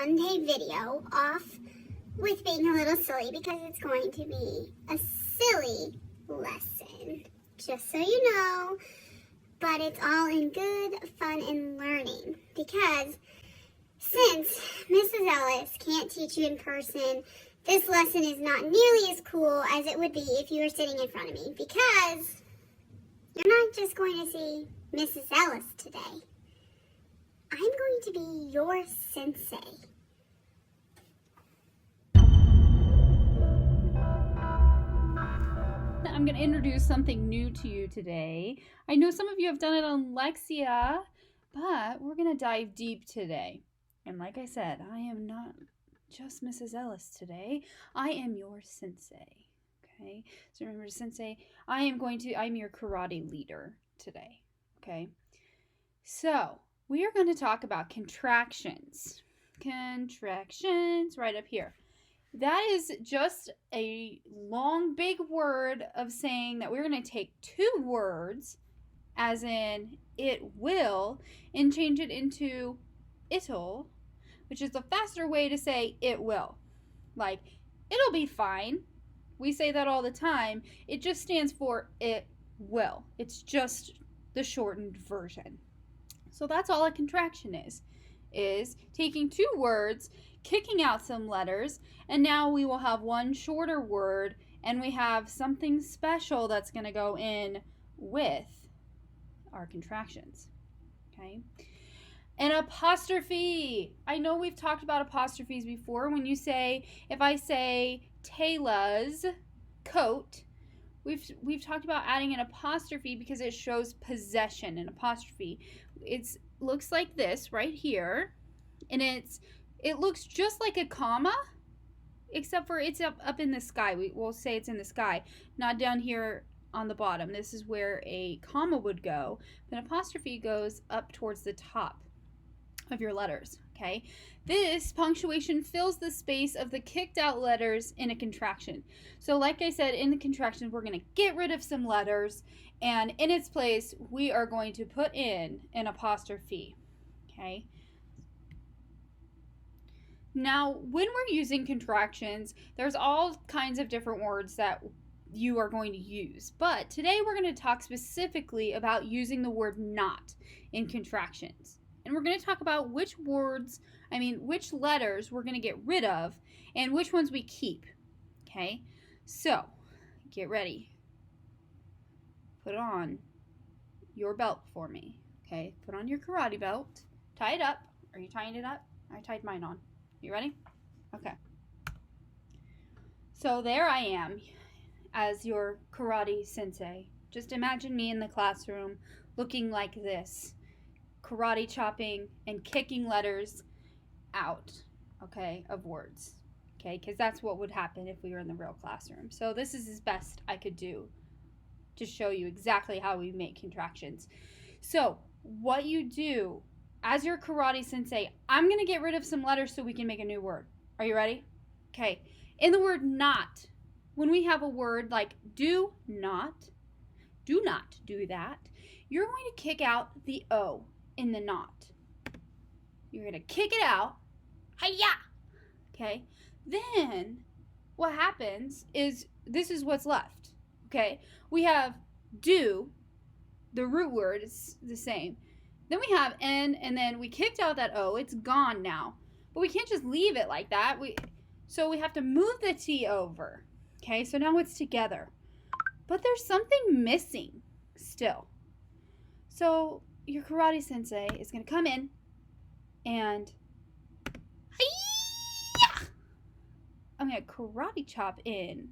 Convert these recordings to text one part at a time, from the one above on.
Monday video off with being a little silly because it's going to be a silly lesson, just so you know, but it's all in good fun and learning because since Mrs. Ellis can't teach you in person, this lesson is not nearly as cool as it would be if you were sitting in front of me because you're not just going to see Mrs. Ellis today. I'm going to be your sensei. I'm going to introduce something new to you today. I know some of you have done it on Lexia, but we're going to dive deep today. And like I said, I am not just Mrs. Ellis today. I am your sensei. Okay? So remember, sensei, I'm your karate leader today. Okay? So, we are going to talk about contractions. Contractions, right up here. That is just a long, big word of saying that we're going to take two words, as in it will, and change it into it'll, which is the faster way to say it will. Like, it'll be fine. We say that all the time. It just stands for it will. It's just the shortened version. So that's all a contraction is taking two words, kicking out some letters, and now we will have one shorter word, and we have something special that's going to go in with our contractions. Okay? An apostrophe. I know we've talked about apostrophes before. When you say, if I say Tayla's coat, we've talked about adding an apostrophe because it shows possession. An apostrophe. It looks like this right here, and it looks just like a comma, except for it's up in the sky. We'll say it's in the sky, not down here on the bottom. This is where a comma would go. An apostrophe goes up towards the top of your letters. Okay, this punctuation fills the space of the kicked out letters in a contraction. So like I said, in the contraction, we're going to get rid of some letters, and in its place, we are going to put in an apostrophe. Okay. Now, when we're using contractions, there's all kinds of different words that you are going to use. But today we're going to talk specifically about using the word not in contractions. And we're going to talk about which letters we're going to get rid of and which ones we keep. Okay? So, get ready. Put on your belt for me. Okay? Put on your karate belt. Tie it up. Are you tying it up? I tied mine on. You ready? Okay. So there I am as your karate sensei. Just imagine me in the classroom looking like this. Karate chopping and kicking letters out, okay, of words, okay, because that's what would happen if we were in the real classroom. So this is as best I could do to show you exactly how we make contractions. So what you do as your karate sensei, I'm going to get rid of some letters so we can make a new word. Are you ready? Okay, in the word not, when we have a word like do not do that, you're going to kick out the O in the not. You're going to kick it out. Hi-ya! Okay? Then what happens is this is what's left. Okay? We have do, the root word is the same. Then we have N, and then we kicked out that O. It's gone now. But we can't just leave it like that. So we have to move the T over. Okay? So now it's together. But there's something missing still. So your karate sensei is going to come in and I'm going to karate chop in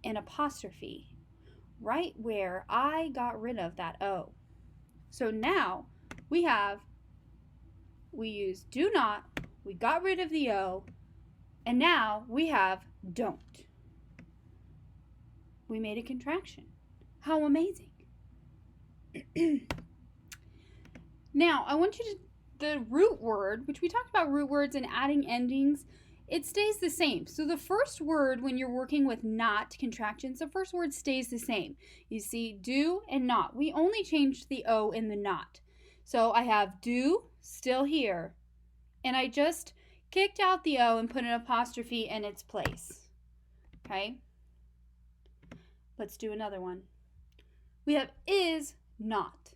an apostrophe right where I got rid of that O. So now we use do not, we got rid of the O, and now we have don't. We made a contraction. How amazing. Now, I want you to, the root word, which we talked about root words and adding endings, it stays the same. So the first word, when you're working with not contractions, the first word stays the same. You see do and not. We only changed the O in the not. So I have do still here, and I just kicked out the O and put an apostrophe in its place. Okay? Let's do another one. We have is not.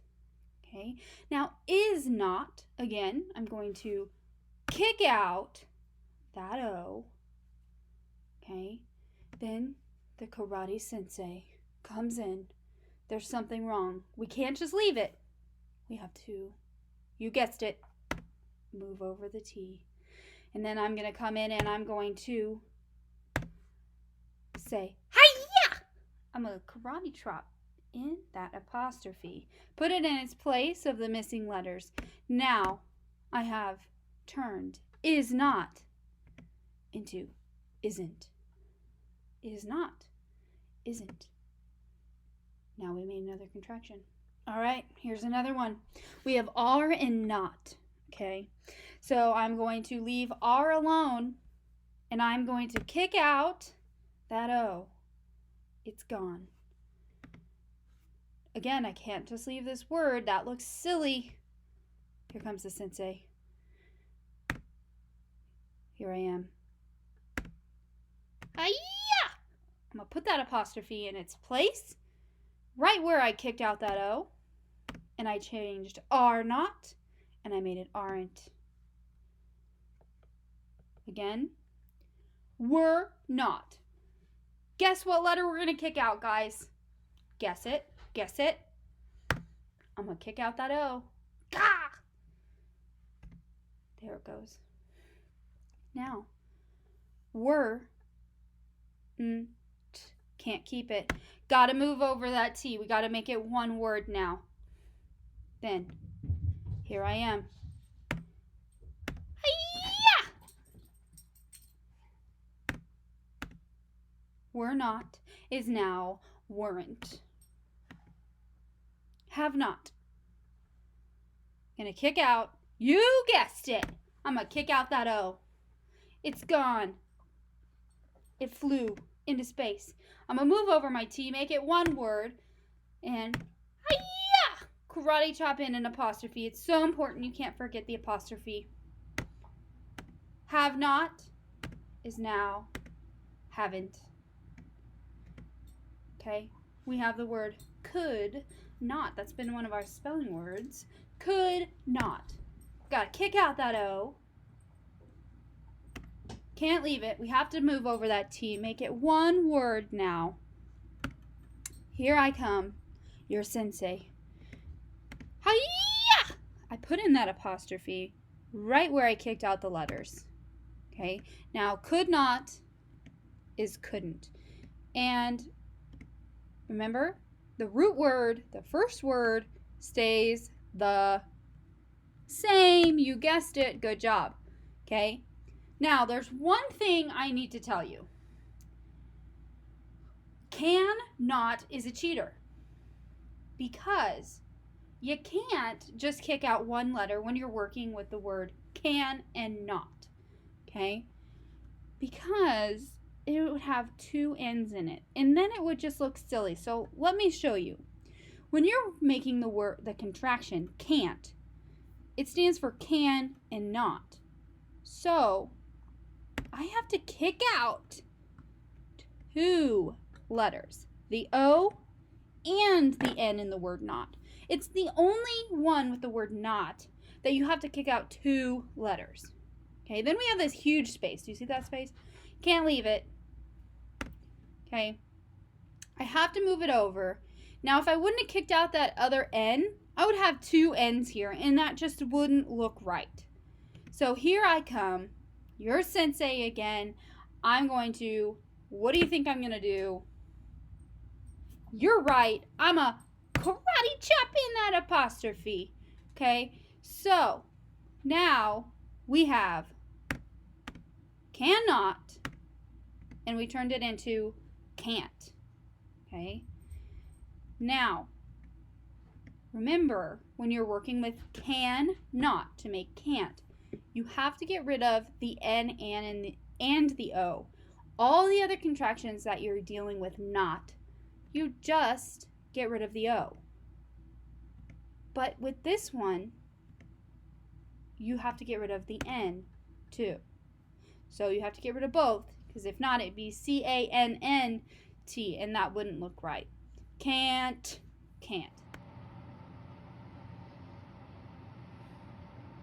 Okay? Now, is not, again, I'm going to kick out that O. Okay? Then the karate sensei comes in. There's something wrong. We can't just leave it. We have to, you guessed it, move over the T. And then I'm going to come in and I'm going to say, hi-ya! I'm going to karate chop in that apostrophe. Put it in its place of the missing letters. Now I have turned is not into isn't. Is not, isn't. Now we made another contraction. All right, here's another one. We have are and not, okay? So I'm going to leave are alone, and I'm going to kick out that O. It's gone. Again, I can't just leave this word. That looks silly. Here comes the sensei. Here I am. Hi-ya! I'm going to put that apostrophe in its place, right where I kicked out that O. And I changed are not, and I made it aren't. Again, were not. Guess what letter we're going to kick out, guys? Guess it. Guess it. I'm going to kick out that O. Gah! There it goes. Now, were, can't keep it. Got to move over that T. We got to make it one word now. Then, here I am. Hi-ya! Were not is now weren't. Have not. Gonna kick out. You guessed it. I'm gonna kick out that O. It's gone. It flew into space. I'm gonna move over my T, make it one word, and hi-ya! Karate chop in an apostrophe. It's so important you can't forget the apostrophe. Have not is now haven't. Okay, we have the word could not. That's been one of our spelling words. Could not. Gotta kick out that O. Can't leave it. We have to move over that T. Make it one word now. Here I come, your sensei. Hi-ya! I put in that apostrophe right where I kicked out the letters. Okay, now could not is couldn't. And remember, the root word, the first word, stays the same. You guessed it. Good job. Okay, now there's one thing I need to tell you. Can not is a cheater, because you can't just kick out one letter when you're working with the word can and not, okay? Because it would have two N's in it, and then it would just look silly. So let me show you. When you're making the contraction can't, it stands for can and not. So I have to kick out two letters, the O and the N in the word not. It's the only one with the word not that you have to kick out two letters. Okay, then we have this huge space. Do you see that space? Can't leave it. Okay, I have to move it over. Now, if I wouldn't have kicked out that other N, I would have two N's here, and that just wouldn't look right. So here I come, your sensei again. I'm going to, what do you think I'm going to do? You're right. I'm a karate chop in that apostrophe. Okay, so now we have cannot, and we turned it into can't. Okay, now remember, when you're working with can not to make can't, you have to get rid of the N and the O. All the other contractions that you're dealing with not, you just get rid of the O. But with this one, you have to get rid of the N too. So you have to get rid of both, because if not, it'd be CANNT, and that wouldn't look right. Can't.